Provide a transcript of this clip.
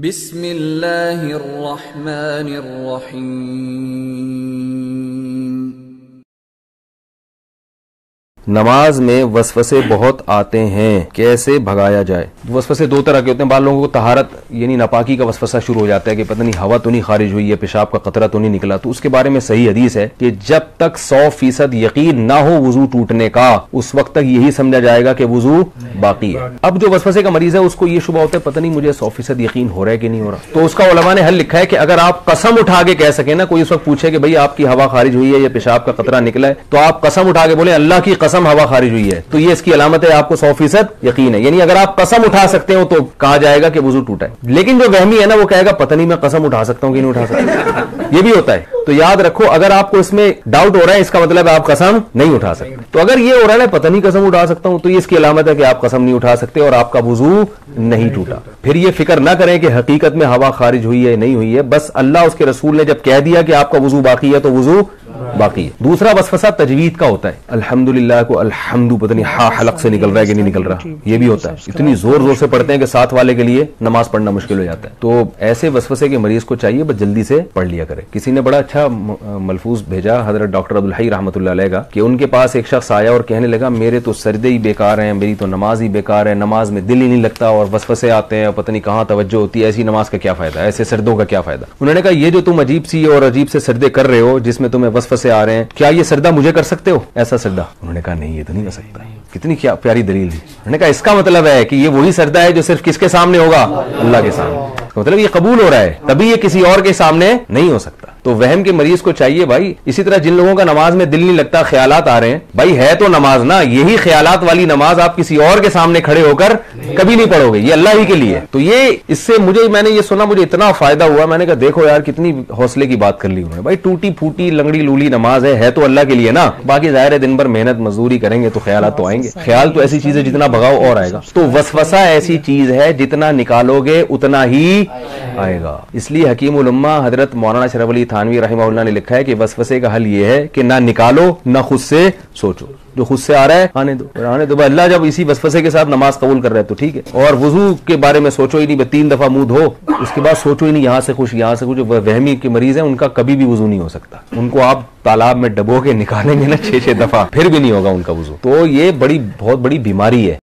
بسم اللہ الرحمن الرحیم۔ نماز میں وسوسے بہت آتے ہیں، کیسے بھگایا جائے؟ وسوسے دو طرح کے ہوتے ہیں۔ بعض لوگوں کو طہارت یعنی ناپاکی کا وسوسہ شروع ہو جاتا ہے کہ پتہ نہیں ہوا تو نہیں خارج ہوئی ہے، پیشاب کا قطرہ تو نہیں نکلا، تو اس کے بارے میں صحیح حدیث ہے کہ جب تک 100% یقین نہ ہو وضو ٹوٹنے کا، اس وقت تک یہی سمجھا جائے گا کہ وضو باقی ہے۔ اب جو وسوسے کا مریض ہے اس کو یہ شبہ ہوتا ہے پتہ نہیں مجھے 100% یقین ہو رہا ہے کہ نہیں ہو رہا، تو اس کا علماء نے حل لکھا ہے کہ اگر آپ قسم اٹھا کے کہہ سکیں نا، کوئی اس وقت پوچھے کہ بھئی آپ کی ہوا خارج ہوئی ہے یا پیشاب کا قطرہ نکلا ہے، تو آپ قسم اٹھا کے بولیں اللہ کی قسم ہوا خارج ہوئی ہے، تو یہ اس کی علامت ہے آپ کو 100% یقین ہے۔ یعنی اگر آپ قسم اٹھا سکتے ہو تو کہا جائے گا کہ وضو ٹوٹا ہے۔ لیکن جو وہمی ہے نا وہ کہے گا پتہ نہیں میں قسم اٹھا سکتا ہوں کہ نہیں اٹھا سکتا، یہ بھی ہوتا ہے۔ تو یاد رکھو اگر آپ کو اس میں ڈاؤٹ ہو رہا ہے اس کا مطلب ہے آپ قسم نہیں اٹھا سکتے۔ تو اگر یہ ہو رہا ہے پتہ نہیں قسم اٹھا سکتا ہوں، تو یہ اس کی علامت ہے کہ آپ قسم نہیں اٹھا سکتے اور آپ کا وضو نہیں ٹوٹا۔ پھر یہ فکر نہ کریں کہ حقیقت میں ہوا خارج ہوئی ہے نہیں ہوئی ہے، بس اللہ اس کے رسول نے جب کہہ دیا کہ آپ کا وضو باقی ہے تو وضو باقی ہے۔ دوسرا وسوسہ تجوید کا ہوتا ہے، الحمدللہ کو الحمد پتہ نہیں ہا حلق سے نکل رہا ہے کہ نہیں نکل رہا، یہ بھی ہوتا ہے۔ اتنی زور زور سے پڑھتے ہیں کہ ساتھ والے کے لیے نماز پڑھنا مشکل ہو جاتا ہے۔ تو ایسے وسوسے کے مریض کو چاہیے بس جلدی سے پڑھ لیا کرے۔ کسی نے بڑا اچھا ملفوظ بھیجا حضرت ڈاکٹر عبدالحی رحمۃ اللہ علیہ کا، کہ ان کے پاس ایک شخص آیا اور کہنے لگا میرے تو سجدے ہی بیکار ہیں، میری تو نماز ہی بیکار ہے، نماز میں دل ہی نہیں لگتا اور وسوسے آتے ہیں، پتہ نہیں کہاں توجہ ہوتی ہے، ایسی نماز کا کیا فائدہ، ایسے سجدوں کا کیا فائدہ؟ انہوں نے کہا یہ جو تم عجیب سی اور عجیب سے سجدے کر رہے ہو جس میں تمہیں وسوسے آ رہے ہیں، کیا یہ سجدہ مجھے کر سکتے ہو ایسا سجدہ؟ انہوں نے کہا نہیں یہ تو نہیں کر سکتا۔ کتنی کیا پیاری دلیل ہے۔ انہوں نے کہا اس کا مطلب ہے کہ یہ وہی سجدہ ہے جو صرف کس کے سامنے ہوگا؟ اللہ کے سامنے۔ اس کا مطلب یہ قبول ہو رہا ہے، تبھی یہ کسی اور کے سامنے نہیں ہو سکتا۔ تو وہم کے مریض کو چاہیے بھائی، اسی طرح جن لوگوں کا نماز میں دل نہیں لگتا، خیالات آ رہے ہیں، بھائی ہے تو نماز نا، یہی خیالات والی نماز آپ کسی اور کے سامنے کھڑے ہو کر کبھی نہیں پڑھو گے، یہ اللہ ہی کے لیے۔ تو یہ اس سے میں نے یہ سنا، مجھے اتنا فائدہ ہوا، میں نے کہا دیکھو یار کتنی حوصلے کی بات کر لی انہوں نے۔ بھائی ٹوٹی پھوٹی لنگڑی لولی نماز ہے تو اللہ کے لیے نا، باقی ظاہر ہے دن بھر محنت مزدوری کریں گے تو خیالات تو آئیں گے۔ خیال تو ایسی چیز ہے جتنا بھگاؤ اور آئے گا، تو وسوسہ ایسی چیز ہے جتنا نکالو گے اتنا ہی آئے گا۔ اس لیے حکیم الامہ حضرت مولانا اشرف علی تھانوی رحمہ اللہ نے لکھا ہے کہ وسوسے کا حل یہ ہے کہ نہ نکالو نہ خود سے سوچو، جو خود سے آ رہا ہے آنے دو۔ اللہ جب اسی وسوسے کے ساتھ نماز قبول کر رہا ہے تو ٹھیک ہے، اور وضو کے بارے میں سوچو ہی نہیں، 3 دفعہ منہ دھو، اس کے بعد سوچو ہی نہیں یہاں سے کچھ یہاں سے کچھ۔ وہمی کے مریض ہیں ان کا کبھی بھی وضو نہیں ہو سکتا، ان کو آپ تالاب میں ڈبو کے نکالیں گے نا 6 دفعہ پھر بھی نہیں ہوگا ان کا وضو۔ تو یہ بہت بڑی بیماری ہے۔